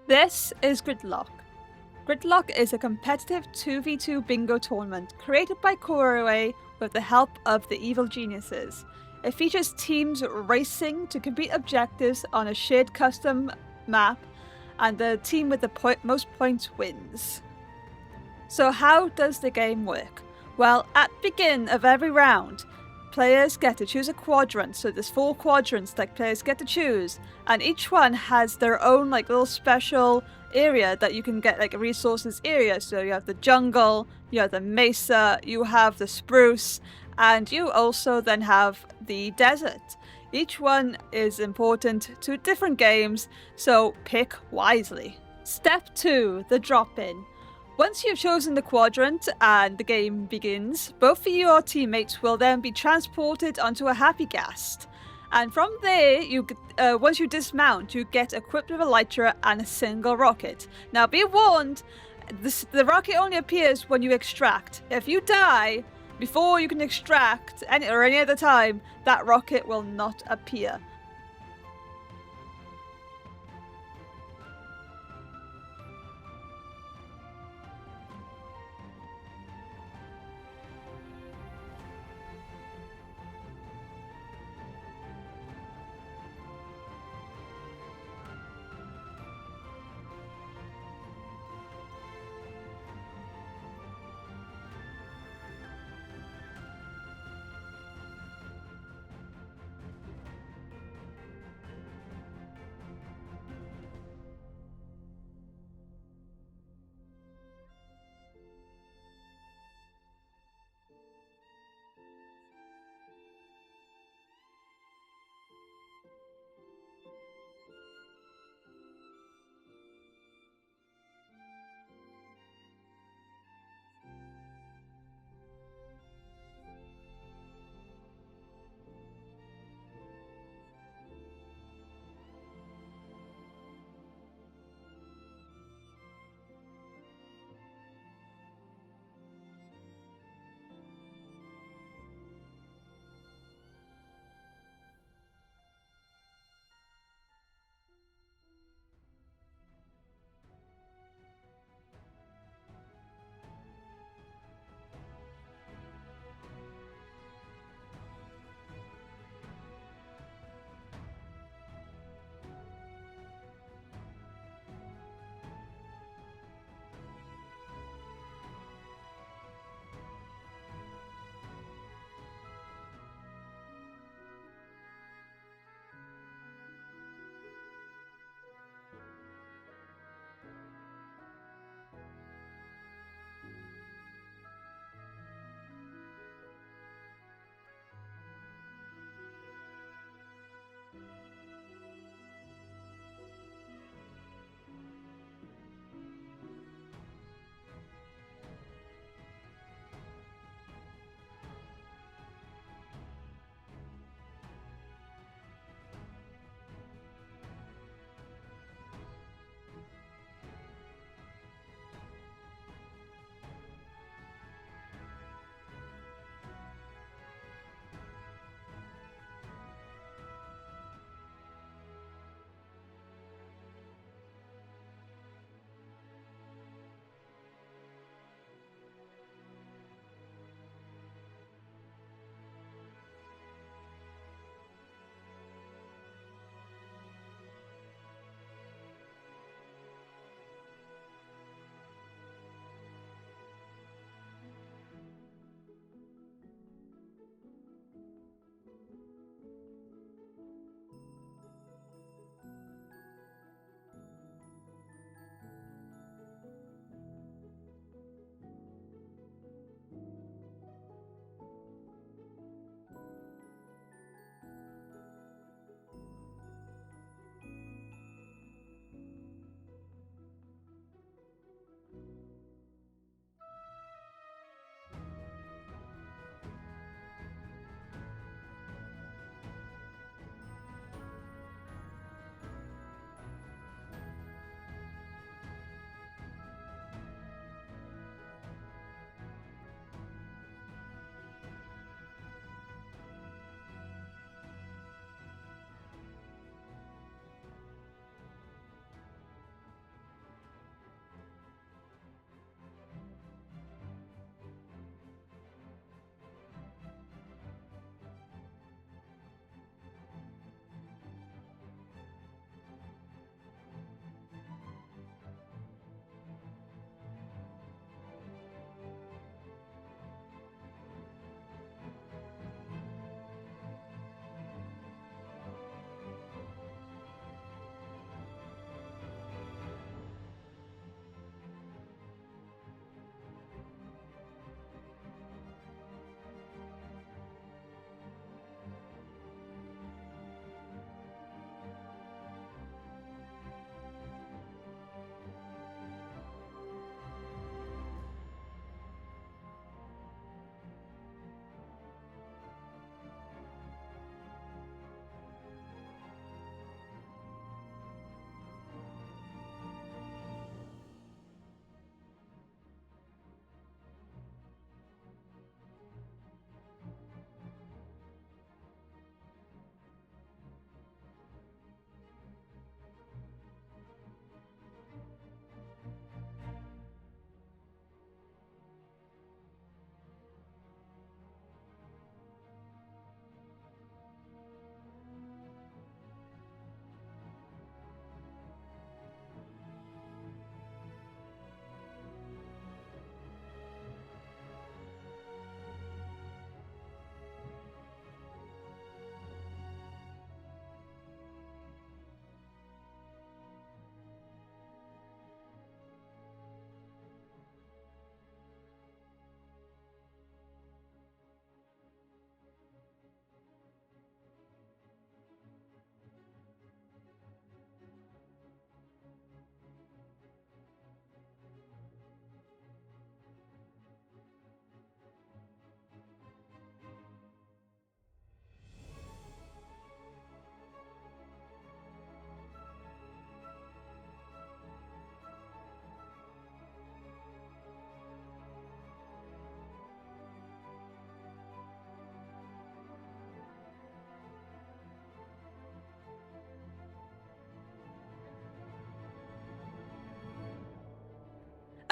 This is Gridlock. Gridlock is a competitive 2v2 bingo tournament created by Koroway with the help of the evil geniuses. It features teams racing to complete objectives on a shared custom map, and the team with the most points wins. So how does the game work? Well, at the beginning of every round, players get to choose a quadrant. So there's 4 quadrants that players get to choose, and each one has their own little special area that you can get, a resources area. So you have the jungle, you have the mesa, you have the spruce, and you also then have the desert. Each one is important to different games, so pick wisely. Step 2, the drop-in. Once you've chosen the quadrant and the game begins, both of your teammates will then be transported onto a happy ghast. And from there, once you dismount, you get equipped with a elytra and a single rocket. Now be warned, the rocket only appears when you extract. If you die before you can extract, any other time, that rocket will not appear.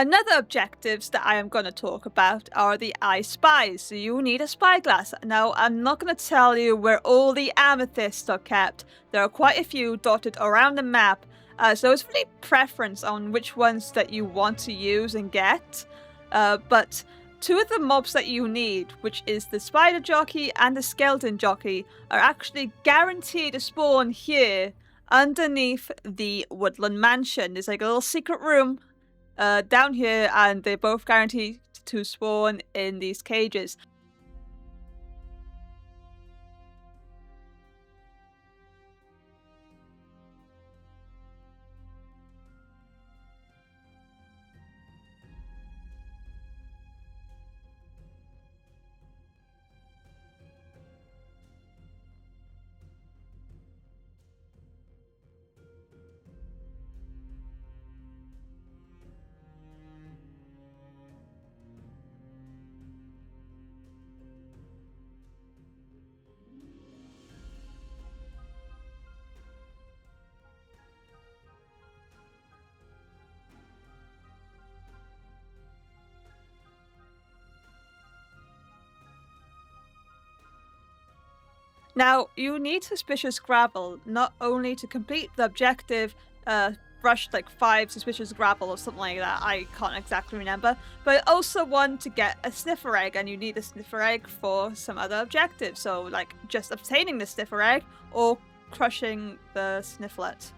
Another objectives that I am going to talk about are the I Spies. So you need a spyglass. Now, I'm not going to tell you where all the amethysts are kept. There are quite a few dotted around the map. So it's really preference on which ones that you want to use and get. But two of the mobs that you need, which is the spider jockey and the skeleton jockey, are actually guaranteed to spawn here underneath the woodland mansion. There's like a little secret room down here, and they're both guaranteed to spawn in these cages. Now, you need suspicious gravel, not only to complete the objective, rush like 5 suspicious gravel or something like that, I can't exactly remember, but also one to get a sniffer egg, and you need a sniffer egg for some other objectives, so like just obtaining the sniffer egg or crushing the snifflet,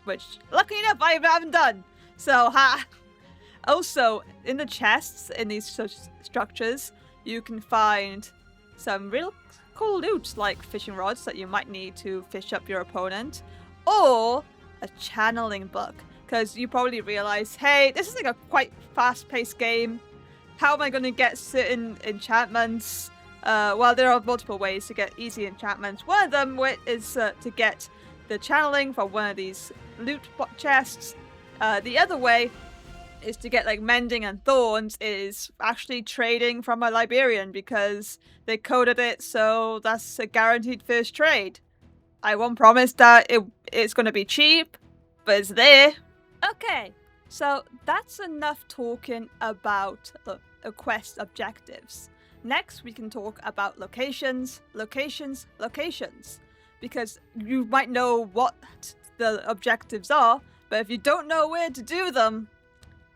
which luckily enough I haven't done, so ha! Also, in the chests in these structures, you can find some real cool loot like fishing rods that you might need to fish up your opponent, or a channeling book, because you probably realize, hey, this is like a quite fast-paced game. How am I going to get certain enchantments? Well, there are multiple ways to get easy enchantments. One of them is to get the channeling from one of these loot chests. The other way is to get like mending and thorns, is actually trading from a Liberian, because they coded it so that's a guaranteed first trade. I won't promise that it's going to be cheap, but it's there. Okay, so that's enough talking about the quest objectives. Next, we can talk about locations, because you might know what the objectives are, but if you don't know where to do them,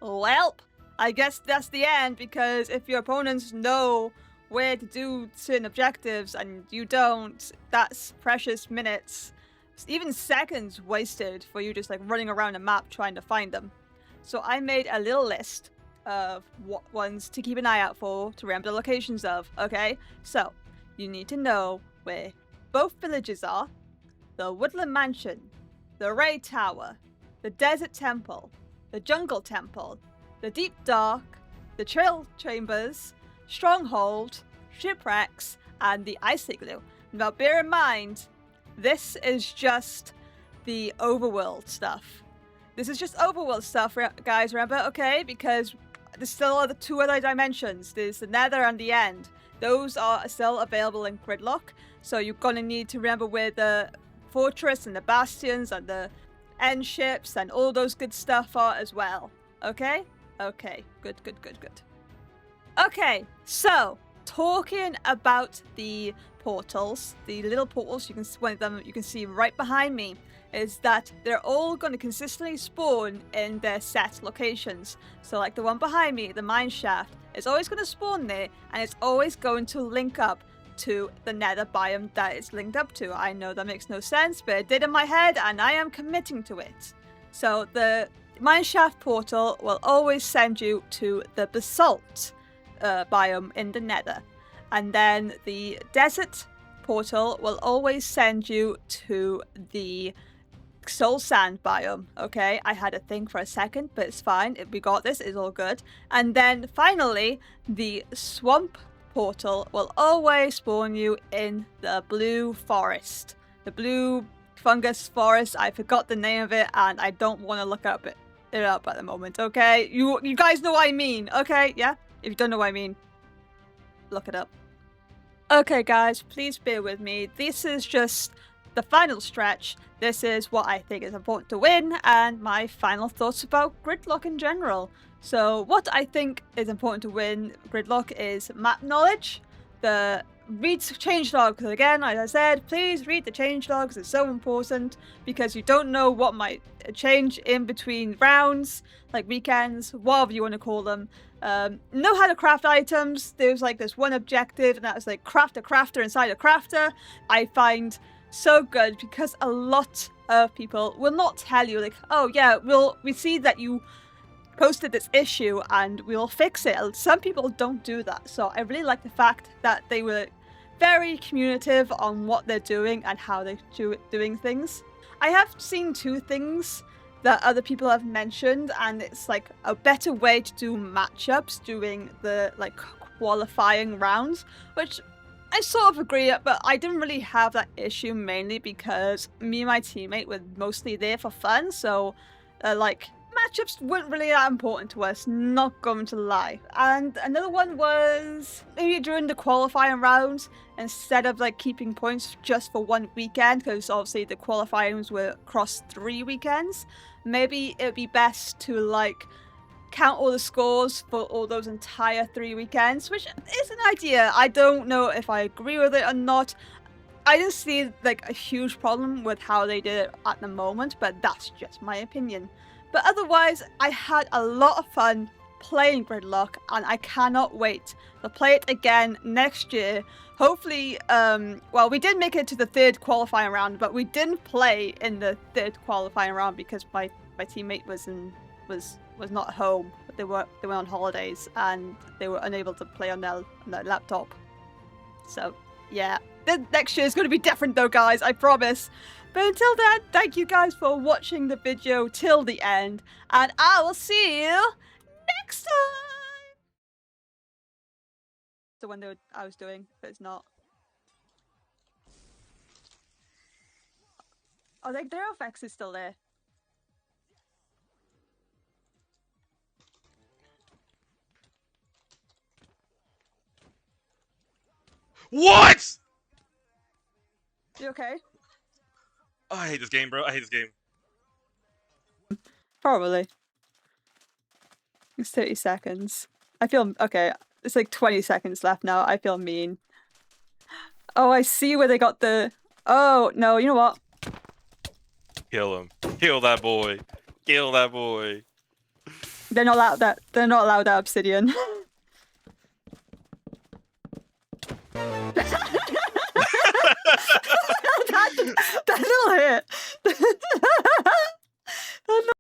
well, I guess that's the end, because if your opponents know where to do certain objectives and you don't, that's precious minutes, even seconds wasted for you just like running around a map trying to find them. So I made a little list of what ones to keep an eye out for, to remember the locations of, okay? So, you need to know where both villages are, the Woodland Mansion, the Ray Tower, the Desert Temple, the Jungle Temple, the Deep Dark, the Trail Chambers, Stronghold, Shipwrecks, and the Ice Igloo. Now bear in mind, this is just the overworld stuff. This is just overworld stuff, guys, remember, okay? Because there's still the 2 other dimensions. There's the Nether and the End. Those are still available in Gridlock, so you're gonna need to remember where the fortress and the bastions and the end ships and all those good stuff are as well. Okay? Okay. Good. Okay, so talking about the portals, the little portals, one of them you can see right behind me, is that they're all going to consistently spawn in their set locations. So like the one behind me, the mine shaft, is always going to spawn there, and it's always going to link up to the nether biome that it's linked up to. I know that makes no sense, but it did in my head, and I am committing to it. So the mineshaft portal will always send you to the basalt biome in the nether, and then the desert portal will always send you to the soul sand biome. Okay, I had a thing for a second, but it's fine. We got this. It's all good. And then finally, the swamp portal will always spawn you in the blue forest, the blue fungus forest. I forgot the name of it, and I don't want to look it up at the moment. Okay, you guys know what I mean. Okay, yeah. If you don't know what I mean, look it up. Okay, guys, please bear with me. This is just the final stretch, this is what I think is important to win, and my final thoughts about Gridlock in general. So what I think is important to win Gridlock is map knowledge. Read changelogs again, as I said, please read the changelogs. It's so important because you don't know what might change in between rounds, like weekends, whatever you want to call them. Know how to craft items. There's like this one objective, and that was like craft a crafter inside a crafter. I find so good because a lot of people will not tell you like, oh yeah, we see that you posted this issue and we'll fix it. Some people don't do that, so I really like the fact that they were very communicative on what they're doing and how they're doing things. I have seen two things that other people have mentioned, and it's like a better way to do matchups during the like qualifying rounds, which I sort of agree, but I didn't really have that issue mainly because me and my teammate were mostly there for fun, so like matchups weren't really that important to us, not going to lie. And another one was maybe during the qualifying rounds, instead of like keeping points just for one weekend, because obviously the qualifyings were across 3 weekends, maybe it would be best to like count all the scores for all those entire 3 weekends, which is an idea. I don't know if I agree with it or not. I didn't see like a huge problem with how they did it at the moment, but that's just my opinion. But otherwise, I had a lot of fun playing Gridlock, and I cannot wait to play it again next year. Hopefully, well, we did make it to the 3rd qualifying round, but we didn't play in the 3rd qualifying round because my teammate was not home. They were on holidays and they were unable to play on their laptop. So yeah, the next year is going to be different though, guys. I promise. But until then, thank you guys for watching the video till the end, and I will see you next time! The one that I was doing, but it's not. Oh, their effects is still there. What? You okay? Oh, I hate this game, bro. I hate this game. Probably. It's 30 seconds. I feel okay. It's like 20 seconds left now. I feel mean. Oh, I see where they got the. Oh no! You know what? Kill him. Kill that boy. Kill that boy. They're not allowed that. They're not allowed that obsidian. That'll hit.